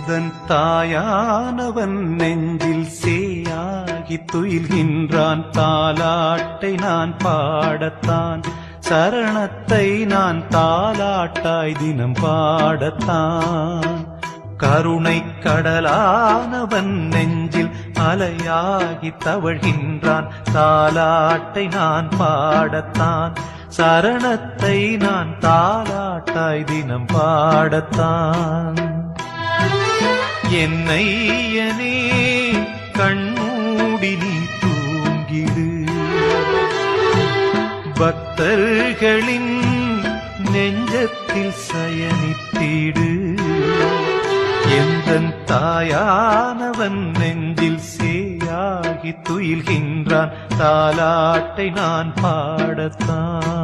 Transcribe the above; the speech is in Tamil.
தன் தாயானவன் நெஞ்சில் சேயாகி துயில்கின்றான். தாலாட்டை நான் பாடத்தான், சரணத்தை நான் தாலாட்டாய் தினம் பாடத்தான். கருணை கடலானவன் நெஞ்சில் அலையாகி தவழ்கின்றான். தாலாட்டை நான் பாடத்தான், சரணத்தை நான் தாலாட்டாய் தினம் பாடத்தான். என்னையனே கண்மூடி நீ தூங்கிடு, பக்தர்களின் நெஞ்சத்தில் சயனித்திடு. எந்தன் தாயானவன் நெஞ்சில் சேயாகி துயில்கின்றான். தாலாட்டை நான் பாடத்தான்.